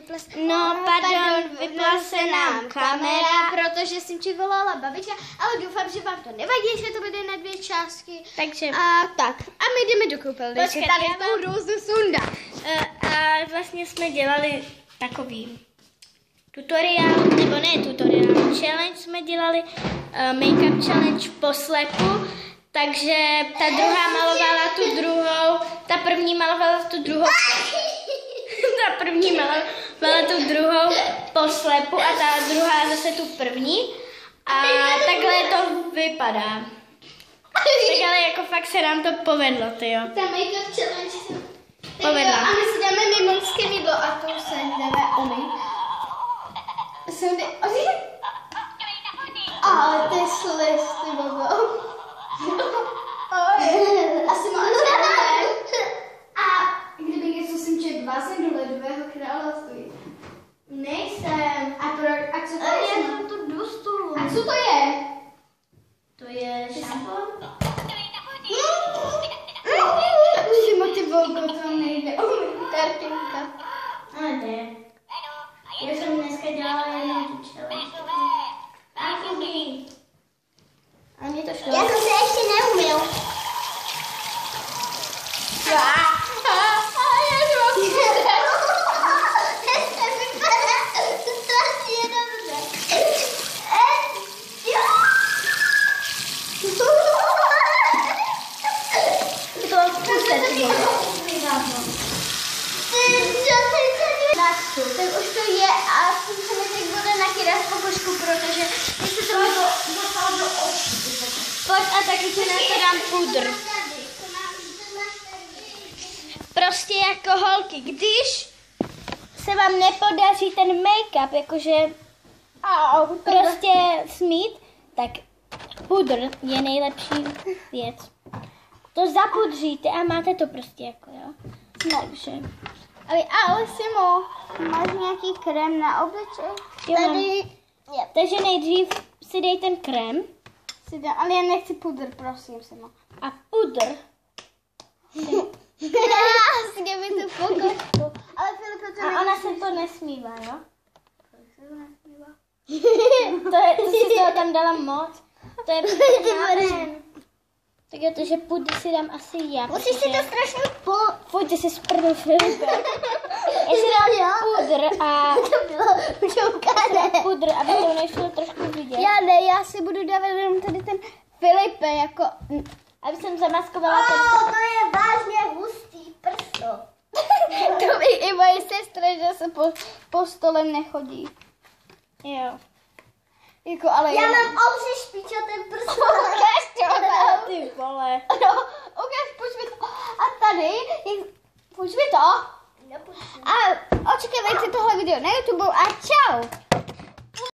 vypla se... No, pardon, vypla se nám kamera. Protože jsem ti volala babička, ale doufám, že vám to nevadí, že to bude na 2 částky. Takže... A tak, a my jdeme do koupelny. Počkej, Tady já tu hrůzu sunda. A vlastně jsme dělali takový tutoriál, nebo ne tutoriál, challenge jsme dělali, make-up challenge po slepu, takže ta druhá malovala tu druhou, ta první malovala tu druhou, ta první malovala tu druhou po slepu a ta druhá zase tu první a takhle to vypadá. Tak ale jako fakt se nám to povedlo, tyjo. Ta make-up challenge Povedla. A my si dáme mimoňské mydlo a to se jdeme umýt. Ale ty sliz, ty bobo. Asi má a kdyby něco jsem četla, jsem do ledového království. Nejsem. A co to je? Já jsem to dostu. A co to je? To je šampon? Šimo, ty bogo, to nejde. Kartinka. Ale ne. Já jsem dneska dělala jenom tu challenge. A mě to šlo. Já jsem se ještě neumil. Tak už to je a s tím se mi teď bude nakýdat pokožku, protože když se to dostalo do očí. Pojď a taky ti nakydám pudr. Prostě jako holky, když se vám nepodaří ten make-up, jakože prostě smít, tak pudr je nejlepší věc. To zapudříte a máte to prostě jako, jo. Takže. Ale ahoj Simo, máš nějaký krém na obličej? Tady. Takže nejdřív si dej ten krém. Ale já nechci pudr, prosím Simo. A pudr. Krásně mi tu pokožku. Ale Filipe, to A ona se to nesmívá, jo? Proč se to nesmívá? To si toho tam dala moc. To je tak je to, že pudr si dám asi já. Musíš si to strašně Fuj, ty jsi sprdl, Filipe. Já si dám pudr a... To bylo šoukané. Pudr, aby to nešlo trošku vidět. Já ne, já si budu dávat jenom tady ten Filipe, jako... Aby jsem zamaskovala ten... to je vážně hustý prsto. To ví i moje sestra, že se po stole nechodí. Jo. Jako, ale já mám obří špičaté prsto. Ty vole. No, ukáž, pojď mi to. A tady, pojď mi to. A očekávejte tohle video na YouTube a čau.